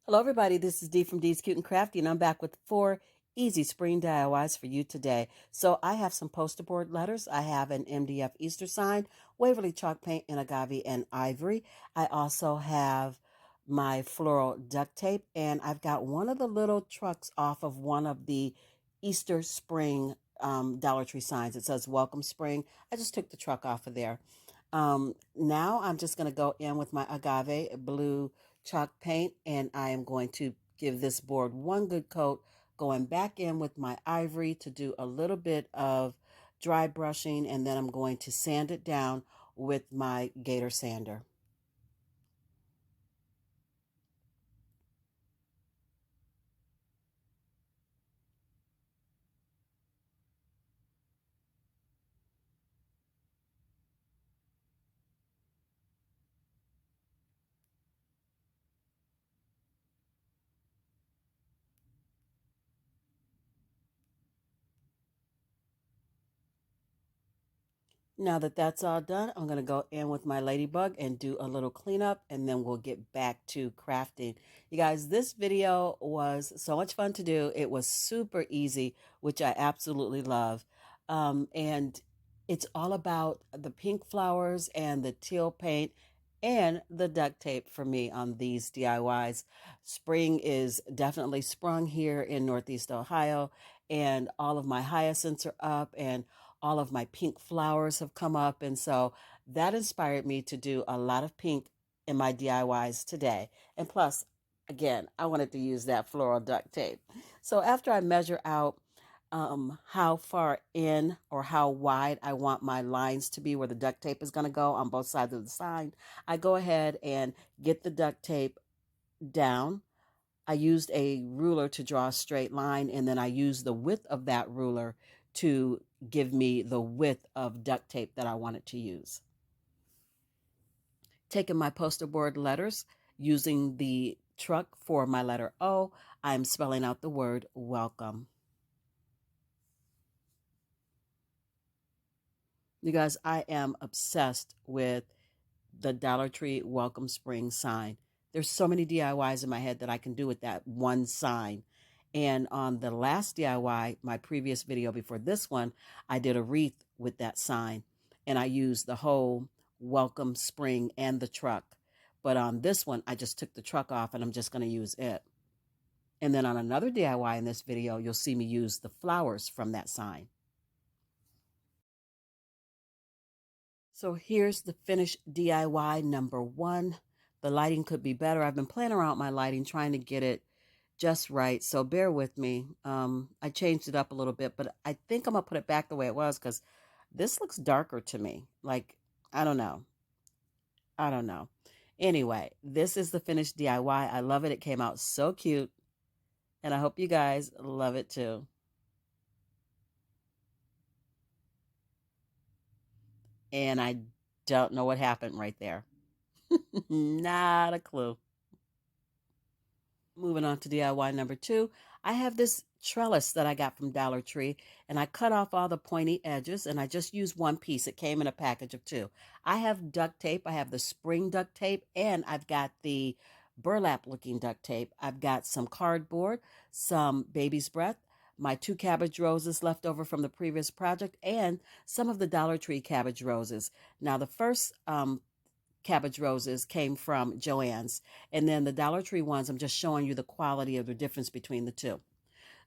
Hello, everybody. This is Dee from Dee's Cute and Crafty, and I'm back with 4 easy spring DIYs for you today. So I have some poster board letters. I have an MDF Easter sign, Waverly chalk paint in agave and ivory. I also have my floral duct tape, and I've got one of the little trucks off of one of the Easter spring Dollar Tree signs. It says Welcome Spring. I just took the truck off of there. Now I'm just going to go in with my agave blue chalk paint, and I am going to give this board one good coat, going back in with my ivory to do a little bit of dry brushing, and then I'm going to sand it down with my Gator sander. Now that that's all done, I'm going to go in with my ladybug and do a little cleanup, and then we'll get back to crafting. You guys, this video was so much fun to do. It was super easy, which I absolutely love. And it's all about the pink flowers and the teal paint and the duct tape for me on these DIYs. Spring is definitely sprung here in Northeast Ohio, and all of my hyacinths are up, and all of my pink flowers have come up. And so that inspired me to do a lot of pink in my DIYs today. And plus, again, I wanted to use that floral duct tape. So after I measure out how far in or how wide I want my lines to be where the duct tape is going to go on both sides of the sign, I go ahead and get the duct tape down. I used a ruler to draw a straight line, and then I used the width of that ruler to give me the width of duct tape that I wanted to use. Taking my poster board letters, using the truck for my letter O, I'm spelling out the word welcome. You guys, I am obsessed with the Dollar Tree Welcome Spring sign. There's so many DIYs in my head that I can do with that one sign. And on the last DIY, my previous video before this one, I did a wreath with that sign. And I used the whole Welcome Spring and the truck. But on this one, I just took the truck off, and I'm just going to use it. And then on another DIY in this video, you'll see me use the flowers from that sign. So here's the finished DIY number 1. The lighting could be better. I've been playing around with my lighting, trying to get it just right. So bear with me. I changed it up a little bit, but I think I'm going to put it back the way it was because this looks darker to me. Like, I don't know. I don't know. Anyway, this is the finished DIY. I love it. It came out so cute, and I hope you guys love it too. And I don't know what happened right there. Not a clue. Moving on to DIY number 2, I have this trellis that I got from Dollar Tree, and I cut off all the pointy edges, and I just used one piece. It came in a package of 2. I have duct tape. I have the spring duct tape, and I've got the burlap looking duct tape. I've got some cardboard, some baby's breath, my 2 cabbage roses left over from the previous project, and some of the Dollar Tree cabbage roses. Now, the first cabbage roses came from Joann's. And then the Dollar Tree ones, I'm just showing you the quality of the difference between the two.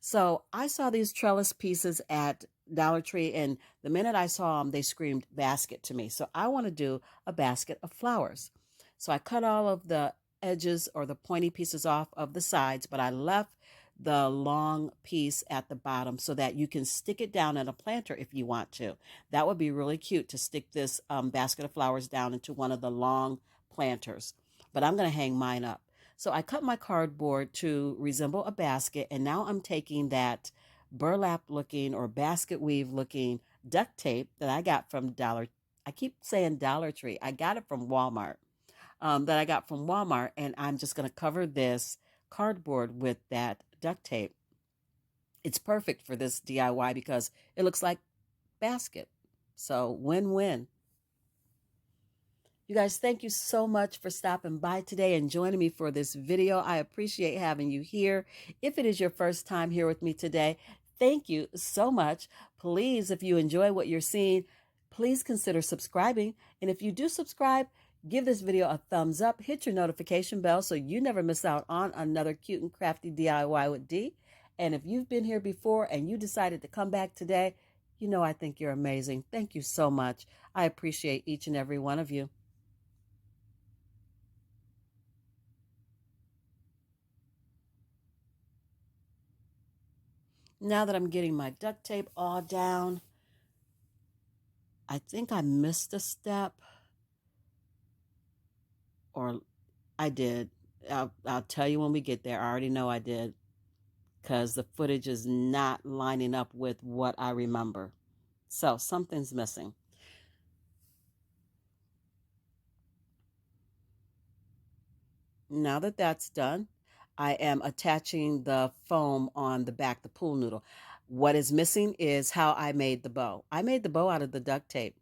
So I saw these trellis pieces at Dollar Tree, and the minute I saw them, they screamed basket to me. So I want to do a basket of flowers. So I cut all of the edges or the pointy pieces off of the sides, but I left the long piece at the bottom so that you can stick it down in a planter if you want to. That would be really cute to stick this basket of flowers down into one of the long planters. But I'm going to hang mine up. So I cut my cardboard to resemble a basket, and now I'm taking that burlap looking or basket weave looking duct tape that I got from I keep saying Dollar Tree. I got it from Walmart. That I got from Walmart, and I'm just going to cover this cardboard with that duct tape. It's perfect for this DIY because it looks like basket. So win-win. You guys, thank you so much for stopping by today and joining me for this video. I appreciate having you here. If it is your first time here with me today, thank you so much. Please, if you enjoy what you're seeing, please consider subscribing. And if you do subscribe, give this video a thumbs up, hit your notification bell so you never miss out on another cute and crafty DIY with D. And if you've been here before and you decided to come back today, you know I think you're amazing. Thank you so much. I appreciate each and every one of you. Now that I'm getting my duct tape all down, I think I missed a step, or I did. I'll tell you when we get there. I already know I did because the footage is not lining up with what I remember. So something's missing. Now that that's done, I am attaching the foam on the back, the pool noodle. What is missing is how I made the bow. I made the bow out of the duct tape.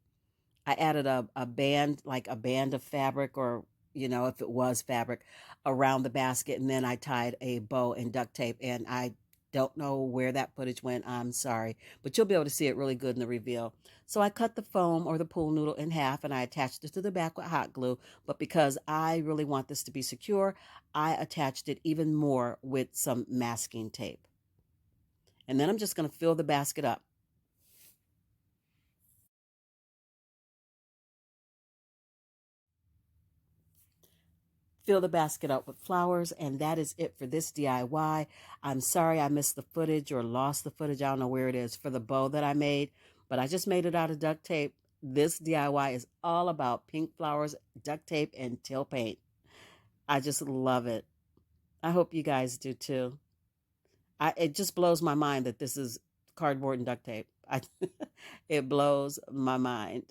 I added a band, like a band of fabric, or, if it was fabric, around the basket. And then I tied a bow and duct tape. And I don't know where that footage went. I'm sorry. But you'll be able to see it really good in the reveal. So I cut the foam or the pool noodle in half and I attached it to the back with hot glue. But because I really want this to be secure, I attached it even more with some masking tape. And then I'm just going to fill the basket up. Fill the basket up with flowers, and that is it for this DIY. I'm sorry I missed the footage or lost the footage. I don't know where it is for the bow that I made, but I just made it out of duct tape. This DIY is all about pink flowers, duct tape, and tail paint. I just love it. I hope you guys do too. It just blows my mind that this is cardboard and duct tape. It blows my mind.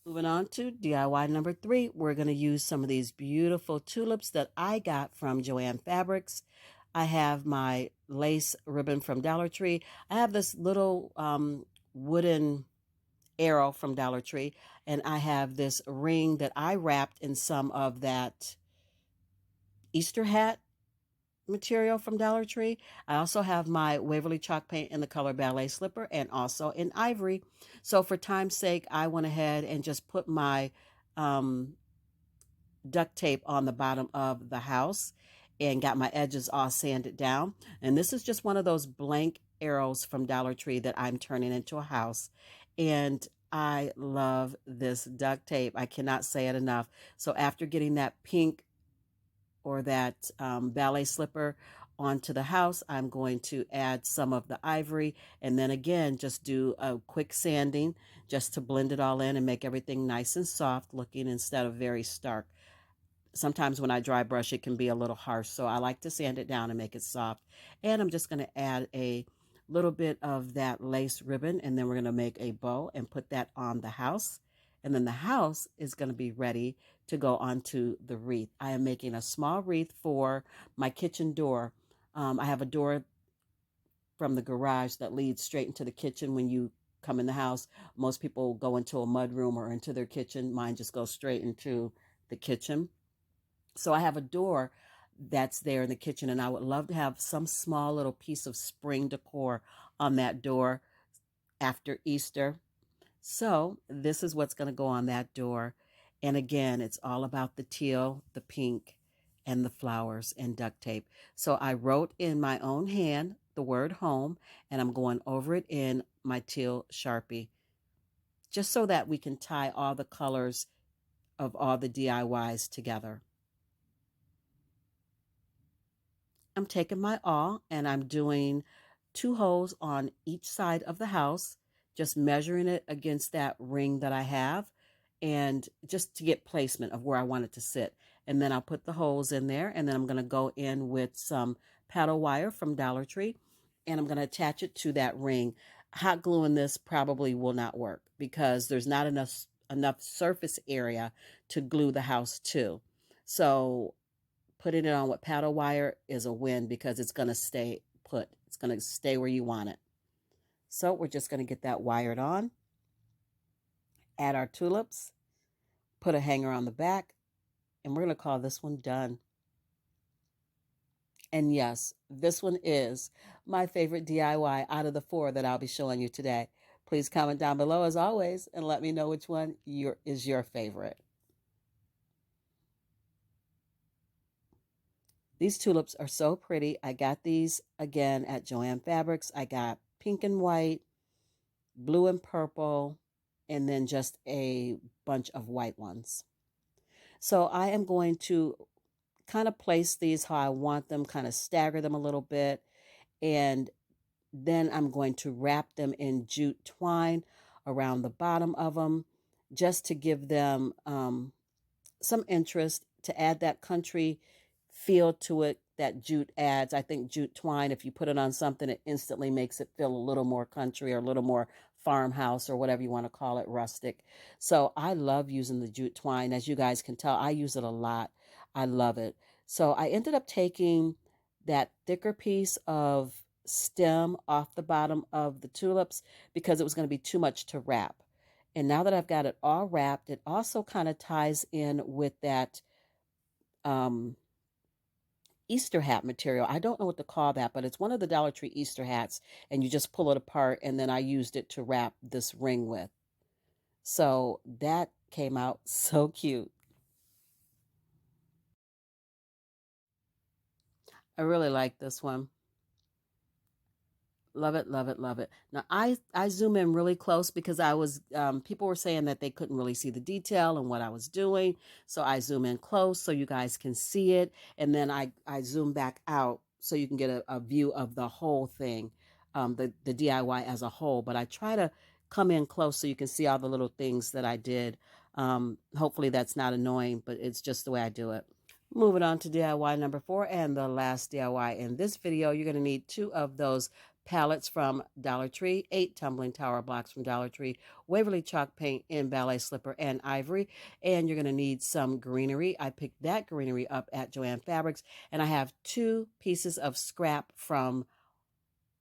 Moving on to DIY number 3, we're going to use some of these beautiful tulips that I got from Joann Fabrics. I have my lace ribbon from Dollar Tree. I have this little wooden arrow from Dollar Tree, and I have this ring that I wrapped in some of that Easter hat material from Dollar Tree. I also have my Waverly chalk paint in the color Ballet Slipper and also in ivory. So for time's sake, I went ahead and just put my um, duct tape on the bottom of the house and got my edges all sanded down. And this is just one of those blank arrows from Dollar Tree that I'm turning into a house. And I love this duct tape. I cannot say it enough. So after getting that pink or that ballet slipper onto the house, I'm going to add some of the ivory and then again just do a quick sanding just to blend it all in and make everything nice and soft looking instead of very stark. Sometimes when I dry brush it can be a little harsh, so I like to sand it down and make it soft. And I'm just going to add a little bit of that lace ribbon, and then we're going to make a bow and put that on the house. And then the house is going to be ready to go onto the wreath. I am making a small wreath for my kitchen door. I have a door from the garage that leads straight into the kitchen when you come in the house. Most people go into a mud room or into their kitchen. Mine just goes straight into the kitchen. So I have a door that's there in the kitchen, and I would love to have some small little piece of spring decor on that door after Easter. So this is what's going to go on that door. And again, it's all about the teal, the pink, and the flowers and duct tape. So I wrote in my own hand the word home, and I'm going over it in my teal Sharpie, just so that we can tie all the colors of all the DIYs together. I'm taking my awl and I'm doing 2 holes on each side of the house, just measuring it against that ring that I have, and just to get placement of where I want it to sit. And then I'll put the holes in there, and then I'm going to go in with some paddle wire from Dollar Tree, and I'm going to attach it to that ring. Hot gluing this probably will not work because there's not enough surface area to glue the house to. So putting it on with paddle wire is a win because it's going to stay put. It's going to stay where you want it. So we're just going to get that wired on, add our tulips, put a hanger on the back, and we're going to call this one done. And yes, this one is my favorite DIY out of the 4 that I'll be showing you today. Please comment down below as always and let me know which one is your favorite. These tulips are so pretty. I got these again at Joann Fabrics. I got pink and white, blue and purple, and then just a bunch of white ones. So I am going to kind of place these how I want them, kind of stagger them a little bit, and then I'm going to wrap them in jute twine around the bottom of them just to give them some interest, to add that country feel to it that jute adds. I think jute twine, if you put it on something, it instantly makes it feel a little more country or a little more farmhouse or whatever you want to call it, rustic. So I love using the jute twine. As you guys can tell, I use it a lot. I love it. So I ended up taking that thicker piece of stem off the bottom of the tulips because it was going to be too much to wrap. And now that I've got it all wrapped, it also kind of ties in with that Easter hat material. I don't know what to call that, but it's one of the Dollar Tree Easter hats, and you just pull it apart, and then I used it to wrap this ring with. So that came out so cute. I really like this one. Love it, love it, love it. Now I zoom in really close because I was people were saying that they couldn't really see the detail and what I was doing. So I zoom in close so you guys can see it, and then I zoom back out so you can get a view of the whole thing, the DIY as a whole. But I try to come in close so you can see all the little things that I did. Hopefully that's not annoying, but it's just the way I do it. Moving on to DIY number 4 and the last DIY in this video, you're going to need 2 of those palettes from Dollar Tree, 8 tumbling tower blocks from Dollar Tree, Waverly chalk paint in ballet slipper and ivory, and you're going to need some greenery. I picked that greenery up at Joann Fabrics, and I have 2 pieces of scrap from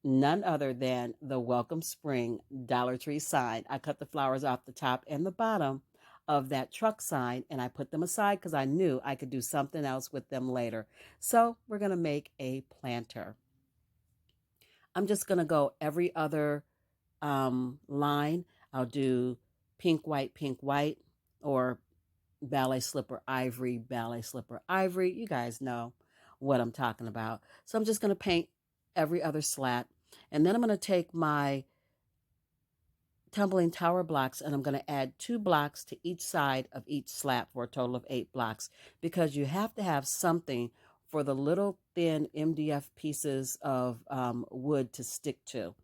none other than the Welcome Spring Dollar Tree sign. I cut the flowers off the top and the bottom of that truck sign, and I put them aside because I knew I could do something else with them later. So we're going to make a planter. I'm just going to go every other line. I'll do pink, white, or ballet slipper, ivory, ballet slipper, ivory. You guys know what I'm talking about. So I'm just going to paint every other slat. And then I'm going to take my tumbling tower blocks and I'm going to add 2 blocks to each side of each slat for a total of 8 blocks because you have to have something for the little thin MDF pieces of wood to stick to.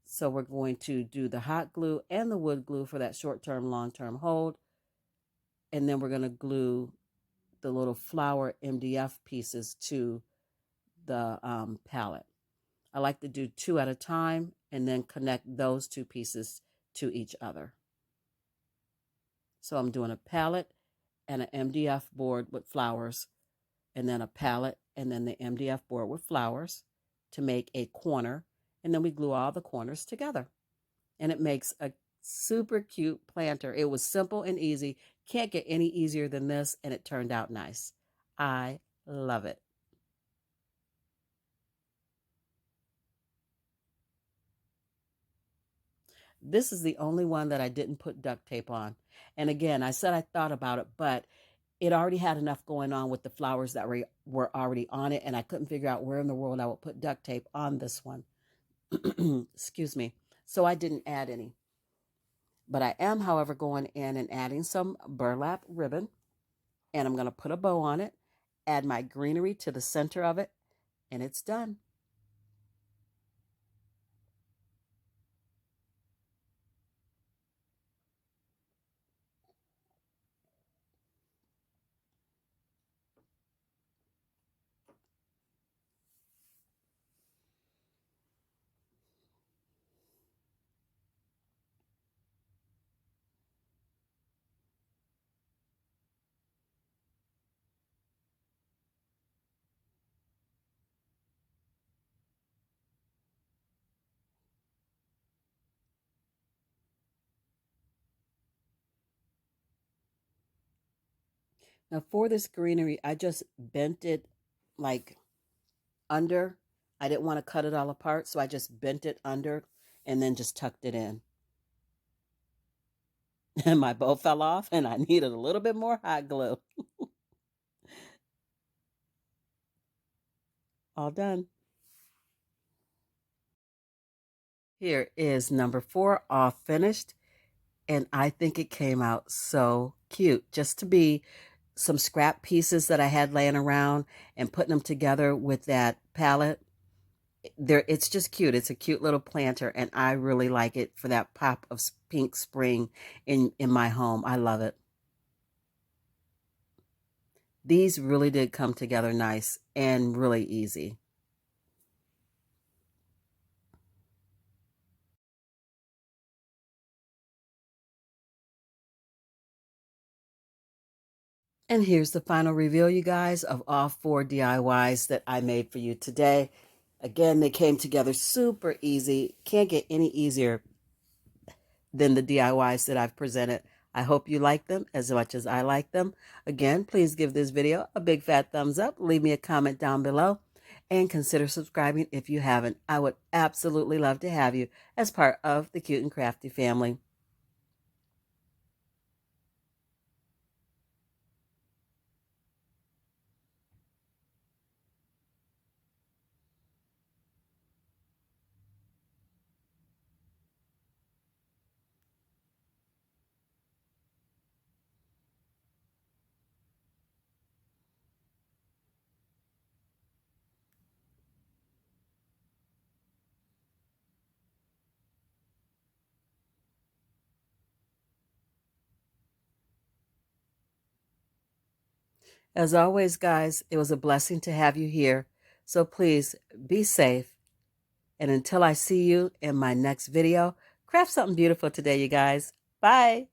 So we're going to do the hot glue and the wood glue for that short-term, long-term hold. And then we're going to glue the little flower MDF pieces to the palette. I like to do 2 at a time and then connect those 2 pieces to each other. So I'm doing a palette and an MDF board with flowers, and then a palette and then the MDF board with flowers to make a corner, and then we glue all the corners together. And it makes a super cute planter. It was simple and easy. Can't get any easier than this, and it turned out nice. I love it. This is the only one that I didn't put duct tape on. And again, I said I thought about it, but it already had enough going on with the flowers that were already on it, and I couldn't figure out where in the world I would put duct tape on this one. Excuse me. So I didn't add any. But I am, however, going in and adding some burlap ribbon, and I'm going to put a bow on it, add my greenery to the center of it, and it's done. Now for this greenery, I just bent it like under. I didn't want to cut it all apart, so I just bent it under and then just tucked it in. And my bow fell off and I needed a little bit more hot glue. All done. Here is number 4 all finished. And I think it came out so cute just to be some scrap pieces that I had laying around and putting them together with that palette. There, it's just cute. It's a cute little planter, and I really like it for that pop of pink spring in my home. I love it. These really did come together nice and really easy. And here's the final reveal, you guys, of all 4 DIYs that I made for you today. Again, they came together super easy. Can't get any easier than the DIYs that I've presented. I hope you like them as much as I like them. Again, please give this video a big fat thumbs up. Leave me a comment down below and consider subscribing if you haven't. I would absolutely love to have you as part of the Cute and Crafty family. As always, guys, it was a blessing to have you here. So please be safe. And until I see you in my next video, craft something beautiful today, you guys. Bye.